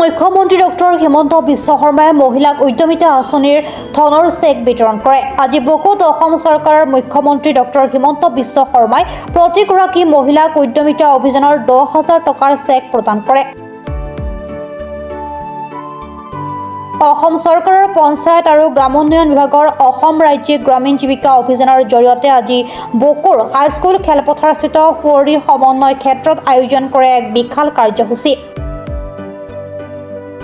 মুখ্যমন্ত্ৰী ডক্টৰ হিমন্ত বিশ্ব শৰ্মাই মহিলাক উদ্যমিতা আঁচনিৰ ধনৰ চেক বিতৰণ কৰে। আজি বকোত অসম চৰকাৰৰ মুখ্যমন্ত্ৰী ডক্টৰ হিমন্ত বিশ্ব শৰ্মাই প্ৰতিগৰাকী মহিলাক উদ্যমিতা অভিযানৰ 10,000 টকাৰ চেক প্ৰদান কৰে। অসম চৰকাৰৰ পঞ্চায়ত আৰু গ্ৰামোন্নয়ন বিভাগৰ অসম ৰাজ্যিক গ্ৰামীণ জীৱিকা অভিযানৰ জৰিয়তে আজি বকোৰ হাইস্কুল খেলপথাৰস্থিত সুঁৱৰী সমন্বয় ক্ষেত্ৰত আয়োজন কৰে এক বিশাল কাৰ্যসূচী।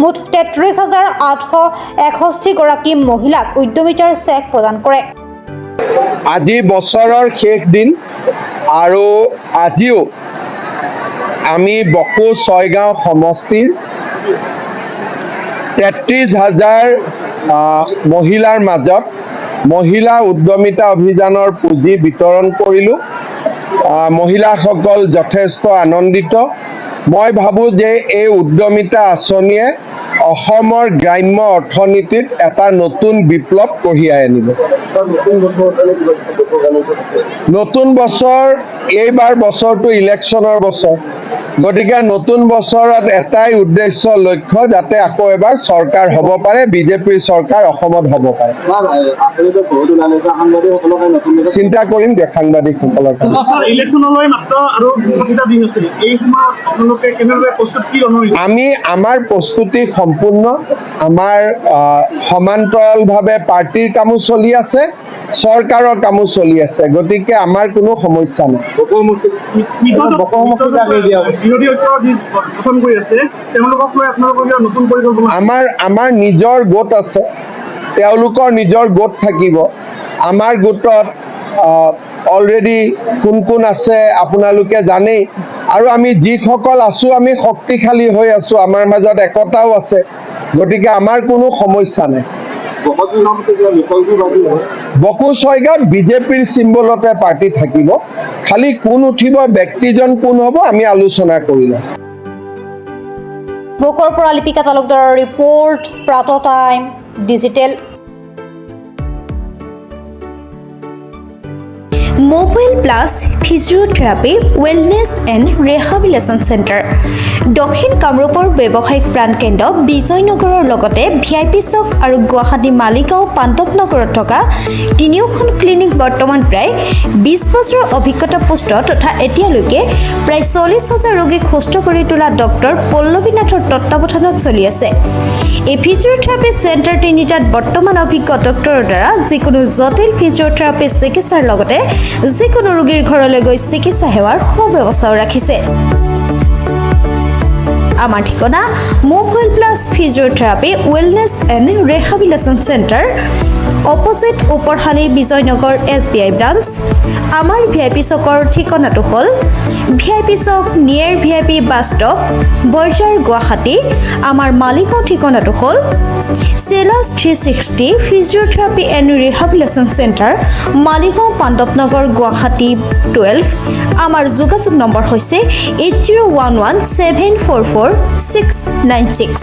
মুঠ 33,861 গৰাকী মহিলাক উদ্যমিতাৰ চেক প্ৰদান কৰে। আজি বছৰৰ শেষ দিন আৰু আজিও আমি বকো 6 গাঁও সমষ্টিৰ 33,000 মহিলাৰ মাজত মহিলা উদ্যমিতা অভিযানৰ পুঁজি বিতৰণ কৰিলোঁ। মহিলাসকল যথেষ্ট আনন্দিত। মই ভাবোঁ যে এই উদ্যমিতা আঁচনিয়ে অসমৰ গ্ৰাম্য অৰ্থনীতিত এটা নতুন বিপ্লৱ কঢ়িয়াই আনিব। নতুন বছৰ, এইবাৰ বছৰটো ইলেকশ্যনৰ বছৰ, গতিকে নতুন বছৰত এটাই উদ্দেশ্য লক্ষ্য যাতে আকৌ এবাৰ চৰকাৰ হ'ব পাৰে, বিজেপিৰ চৰকাৰ অসমত হ'ব পাৰে। চিন্তা কৰিম দিয়ক সাংবাদিকসকলৰ আমি আমাৰ প্ৰস্তুতি সম্পূৰ্ণ। আমাৰ সমান্তৰালভাৱে পাৰ্টিৰ কামো চলি আছে, চৰকাৰৰ কামো চলি আছে, গতিকে আমাৰ কোনো সমস্যা নাই। আমাৰ নিজৰ গোট আছে, তেওঁলোকৰ নিজৰ গোট থাকিব। আমাৰ গোটত অলৰেডি কোন কোন আছে আপোনালোকে জানেই, আৰু আমি যিসকল আছোঁ আমি শক্তিশালী হৈ আছোঁ, আমাৰ মাজত একতাও আছে, গতিকে আমাৰ কোনো সমস্যা নাই। বকো 6 গাঁৱত বিজেপিৰ চিম্বলতে পাৰ্টি থাকিব, খালি কোন উঠিব, ব্যক্তিজন কোন হ'ব আমি আলোচনা কৰিলোঁ। বকোৰ পৰা লিপিকা তালুকদাৰৰ report, Pratah time digital. Mobile plus physiotherapy wellness and rehabilitation centre দক্ষিণ কামৰূপৰ ব্যৱসায়িক প্ৰাণকেন্দ্ৰ বিজয়নগৰৰ লগতে VIP চক আৰু গুৱাহাটী মালিগাঁও পাণ্ডৱনগৰত থকা 3খন ক্লিনিক বৰ্তমান প্ৰায় 20 বছৰৰ অভিজ্ঞতা পুষ্ট তথা এতিয়ালৈকে প্ৰায় 40,000 ৰোগীক সুস্থ কৰি তোলা ডক্টৰ পল্লৱী নাথৰ তত্বাৱধানত চলি আছে। এই ফিজিঅ'থেৰাপি চেণ্টাৰ তিনিটাত বৰ্তমান অভিজ্ঞ ডক্টৰৰ দ্বাৰা যিকোনো জটিল ফিজিঅ'থেৰাপি চিকিৎসাৰ লগতে যিকোনো ৰোগীৰ ঘৰলৈ গৈ চিকিৎসা সেৱাৰ সুব্যৱস্থাও ৰাখিছে। আমাৰ ঠিকনা mobile plus physiotherapy wellness and rehabilitation centre, opposite Oparshali Bijoynagar SBI branch. আমাৰ VIP চকৰ ঠিকনাটো হ'ল VIP Chowk near VIP bus stop, Borjhar, Guwahati. আমাৰ মালিগাঁও ঠিকনাটো হ'ল Solace 360 physiotherapy and rehabilitation centre, Maligaon Pandavnagar, Guwahati 12। আমাৰ যোগাযোগ নম্বৰ হৈছে 8011744696।